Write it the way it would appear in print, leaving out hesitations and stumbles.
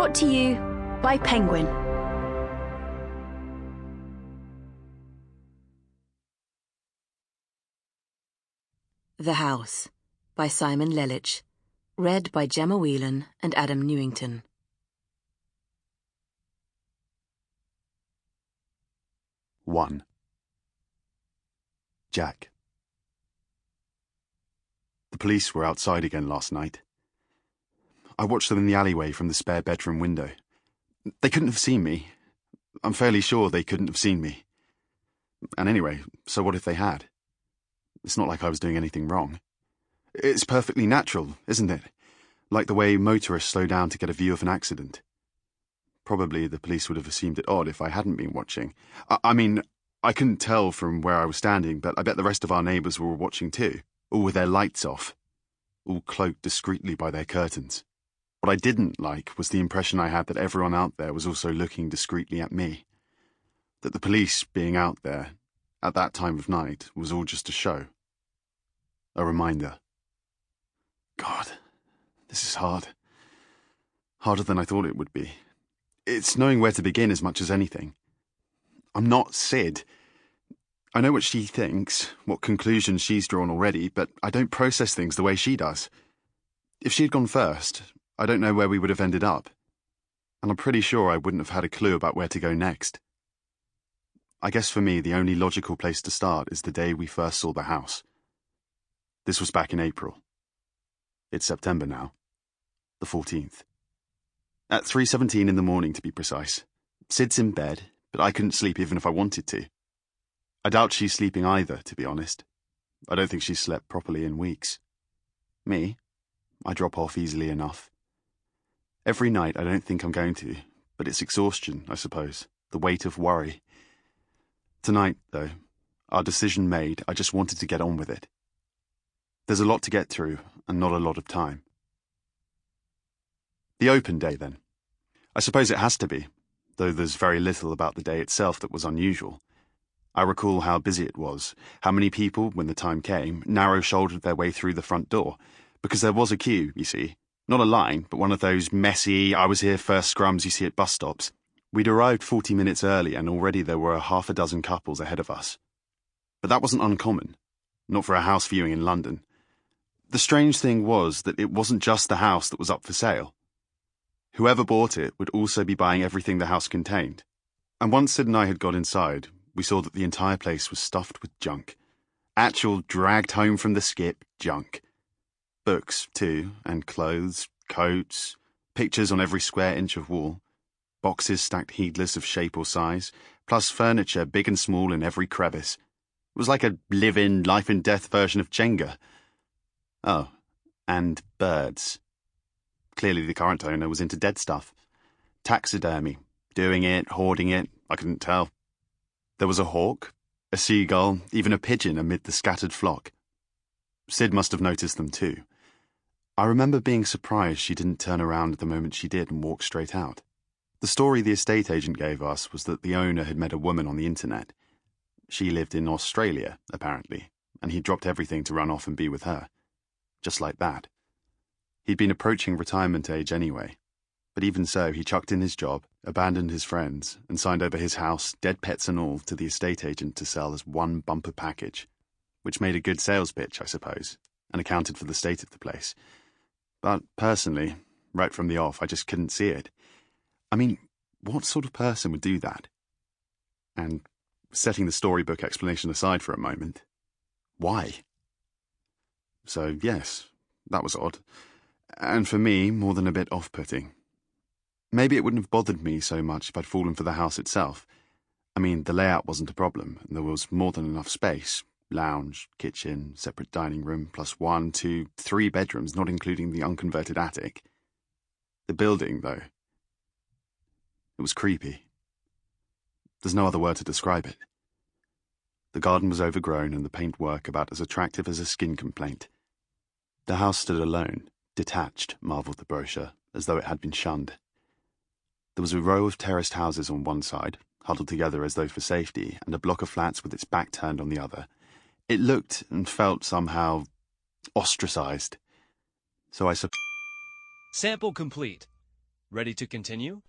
Brought to you by Penguin. The House by Simon Lelic. Read by Gemma Whelan and Adam Newington. One. Jack. The police were outside again last night. I watched them in the alleyway from the spare bedroom window. They couldn't have seen me. I'm fairly sure they couldn't have seen me. And anyway, so what if they had? It's not like I was doing anything wrong. It's perfectly natural, isn't it? Like the way motorists slow down to get a view of an accident. Probably the police would have assumed it odd if I hadn't been watching. I mean, I couldn't tell from where I was standing, but I bet the rest of our neighbours were watching too, all with their lights off, all cloaked discreetly by their curtains. What I didn't like was the impression I had that everyone out there was also looking discreetly at me. That the police being out there, at that time of night, was all just a show. A reminder. God, this is hard. Harder than I thought it would be. It's knowing where to begin as much as anything. I'm not Syd. I know what she thinks, what conclusions she's drawn already, but I don't process things the way she does. If she'd gone first, I don't know where we would have ended up. And I'm pretty sure I wouldn't have had a clue about where to go next. I guess for me, the only logical place to start is the day we first saw the house. This was back in April. It's September now. The 14th. At 3:17 in the morning, to be precise. Syd's in bed, but I couldn't sleep even if I wanted to. I doubt she's sleeping either, to be honest. I don't think she's slept properly in weeks. Me? I drop off easily enough. Every night I don't think I'm going to, but it's exhaustion, I suppose, the weight of worry. Tonight, though, our decision made, I just wanted to get on with it. There's a lot to get through, and not a lot of time. The open day, then. I suppose it has to be, though there's very little about the day itself that was unusual. I recall how busy it was, how many people, when the time came, narrow-shouldered their way through the front door, because there was a queue, you see. Not a line, but one of those messy, I-was-here-first scrums you see at bus stops. We'd arrived 40 minutes early, and already there were half a dozen couples ahead of us. But that wasn't uncommon, not for a house viewing in London. The strange thing was that it wasn't just the house that was up for sale. Whoever bought it would also be buying everything the house contained. And once Syd and I had got inside, we saw that the entire place was stuffed with junk. Actual dragged home from the skip junk. Books, too, and clothes, coats, pictures on every square inch of wall, boxes stacked heedless of shape or size, plus furniture big and small in every crevice. It was like a live-in, life-and-death version of Jenga. Oh, and birds. Clearly the current owner was into dead stuff. Taxidermy, doing it, hoarding it, I couldn't tell. There was a hawk, a seagull, even a pigeon amid the scattered flock. Syd must have noticed them too. I remember being surprised she didn't turn around the moment she did and walk straight out. The story the estate agent gave us was that the owner had met a woman on the internet. She lived in Australia, apparently, and he'd dropped everything to run off and be with her. Just like that. He'd been approaching retirement age anyway, but even so, he chucked in his job, abandoned his friends, and signed over his house, dead pets and all, to the estate agent to sell as one bumper package, which made a good sales pitch, I suppose, and accounted for the state of the place. But personally, right from the off, I just couldn't see it. I mean, what sort of person would do that? And, setting the storybook explanation aside for a moment, why? So, yes, that was odd. And for me, more than a bit off-putting. Maybe it wouldn't have bothered me so much if I'd fallen for the house itself. I mean, the layout wasn't a problem, and there was more than enough space. Lounge, kitchen, separate dining room, plus 1, 2, 3 bedrooms, not including the unconverted attic. The building, though. It was creepy. There's no other word to describe it. The garden was overgrown and the paintwork about as attractive as a skin complaint. The house stood alone, detached, marvelled the brochure, as though it had been shunned. There was a row of terraced houses on one side, huddled together as though for safety, and a block of flats with its back turned on the other. It looked and felt somehow ostracised. So I Sample complete. Ready to continue?